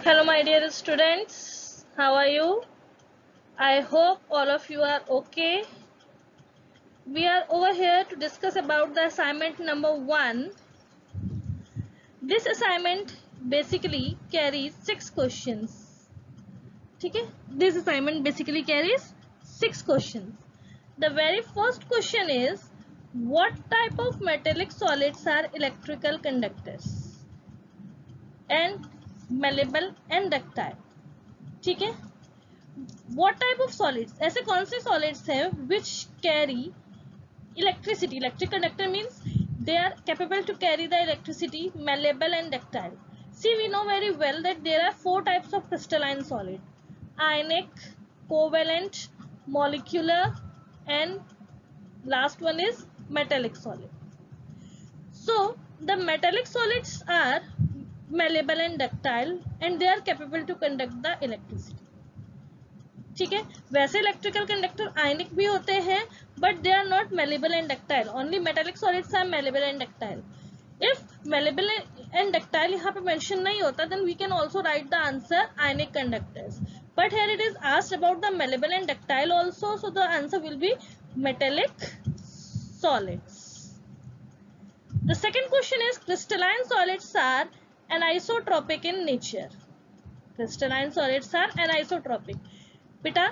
Hello my dear students, how are you? I hope all of you are okay. We are over here to discuss about the assignment number 1. This assignment basically carries 6 questions. Okay? This assignment basically carries 6 questions. The very first question is, what type of metallic solids are electrical conductors and malleable and ductile? ठीक है? What type of solids? ऐसे कौन से solids हैं which carry electricity? Electric conductor means they are capable to carry the electricity, malleable and ductile. See, we know very well that there are 4 types of crystalline solid: ionic, covalent, molecular, and last one is metallic solid. So the metallic solids are malleable and ductile and they are capable to conduct the electricity. ठीक है, वैसे electrical conductor आयनिक भी होते हैं but they are not malleable and ductile. Only metallic solids are malleable and ductile. If malleable and ductile यहाँ पे mention नहीं होता then we can also write the answer ionic conductors, but here it is asked about the malleable and ductile also, so the answer will be metallic solids. The second question is, crystalline solids are anisotropic in nature. Crystalline solids are anisotropic. Beta,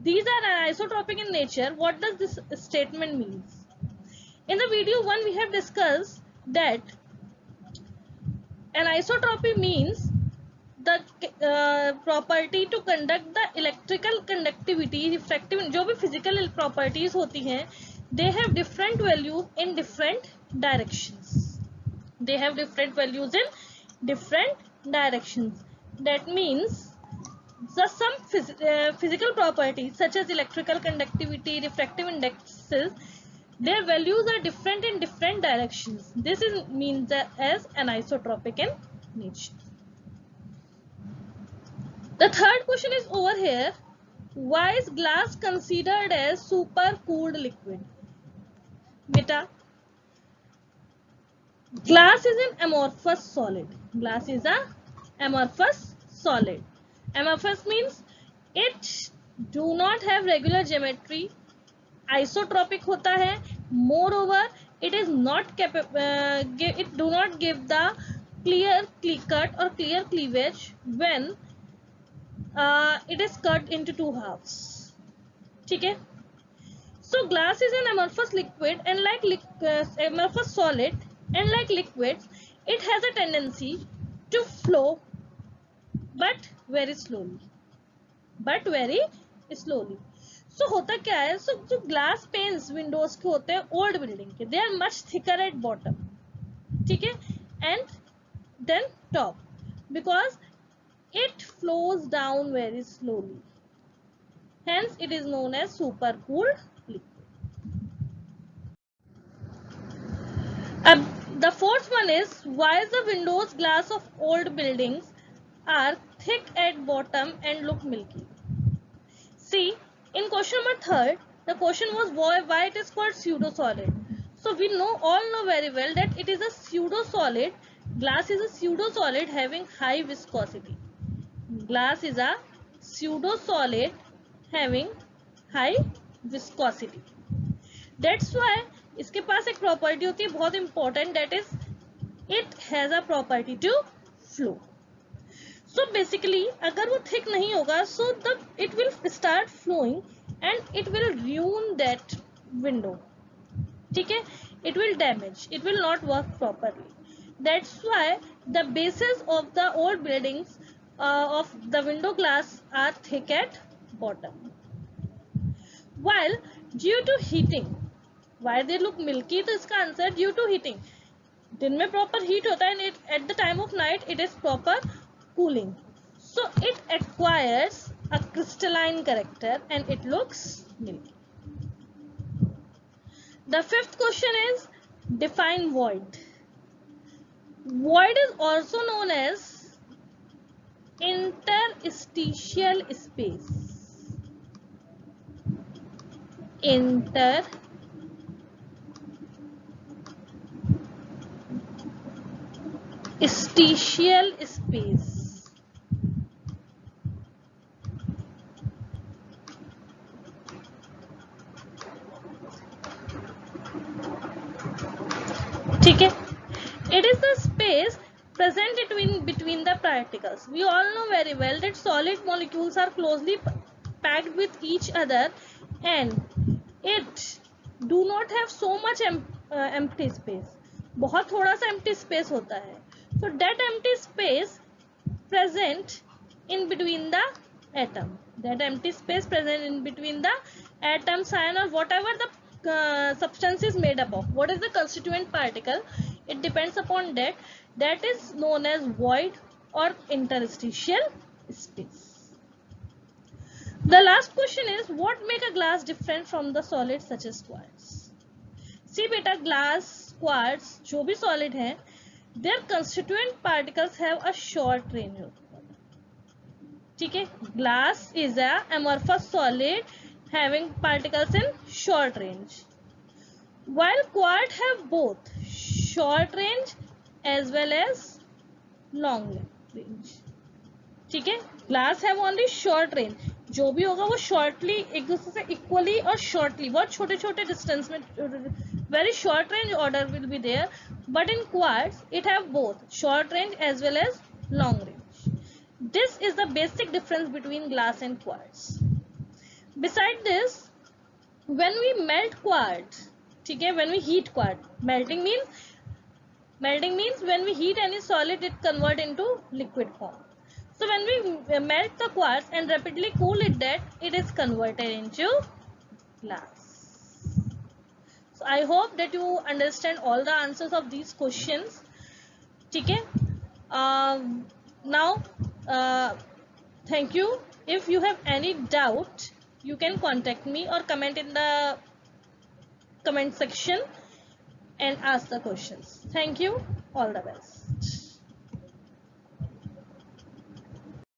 these are anisotropic in nature. What does this statement means? In the video 1 we have discussed that anisotropy means the property to conduct the electrical conductivity, refractive, जो भी physical properties होती हैं, they have different values in different directions. They have different values in different directions. That means some physical properties such as electrical conductivity, refractive indexes, their values are different in different directions. This is means as anisotropic in nature. The third question is over here. Why is glass considered as super cooled liquid? Beta, glass is an amorphous solid. Glass is a amorphous solid. Amorphous means it do not have regular geometry. Isotropic होता है. Moreover, it is not it do not give the clear cut or clear cleavage when it is cut into two halves. ठीक है? So glass is an amorphous liquid and like amorphous solid, and like liquids, it has a tendency to flow but very slowly. But very slowly. So होता क्या है? So जो glass panes windows के होते हैं old building के, they are much thicker at bottom, ठीक है, and then top, because it flows down very slowly. Hence it is known as super cooled liquid. The fourth one is, why the windows glass of old buildings are thick at bottom and look milky? See, in question number 3, the question was why it is called pseudo solid. So we all know very well that it is a pseudo solid. Glass is a pseudo solid having high viscosity. Glass is a pseudo solid having high viscosity. That's why इसके पास एक property होती है बहुत important, that is it has a property to flow. So basically अगर वो thick नहीं होगा, so it will start flowing and it will ruin that window. ठीक है? It will damage. It will not work properly. That's why the bases of the old buildings of the window glass are thick at bottom. While due to heating, why they look milky? तो इसका answer due to heating. दिन में proper heat होता है and at the time of night it is proper cooling. So it acquires a crystalline character and it looks milky. The fifth question is, define void. Void is also known as interstitial space. Interstitial space. space present between the particles. We all know very well that solid molecules are closely packed with each other and it do not have so much empty space. बहुत थोड़ा सा empty space होता है. So that empty space present in between the atom, that empty space present in between the atoms, ion, or whatever the substance is made up of, what is the constituent particle, it depends upon that is known as void or interstitial space. The last question is, what make a glass different from the solid such as quartz? See beta, glass, quartz, जो भी solid है, their constituent particles have a short range. ठीक है, glass is a amorphous solid having particles in short range, while quartz have both short range as well as long range. ठीक है, glass have only short range, जो भी होगा वो shortly एक दूसरे से equally और shortly, बहुत छोटे छोटे distance में, very short range order will be there, but in quartz it have both short range as well as long range. This is the basic difference between glass and quartz. Besides this, when we melt quartz, ठीक है, when we heat quartz, melting means when we heat any solid, it convert into liquid form. So when we melt the quartz and rapidly cool it, that it is converted into glass. So I hope that you understand all the answers of these questions. ठीक है, now thank you. If you have any doubt, you can contact me or comment in the comment section and ask the questions. Thank you. All the best.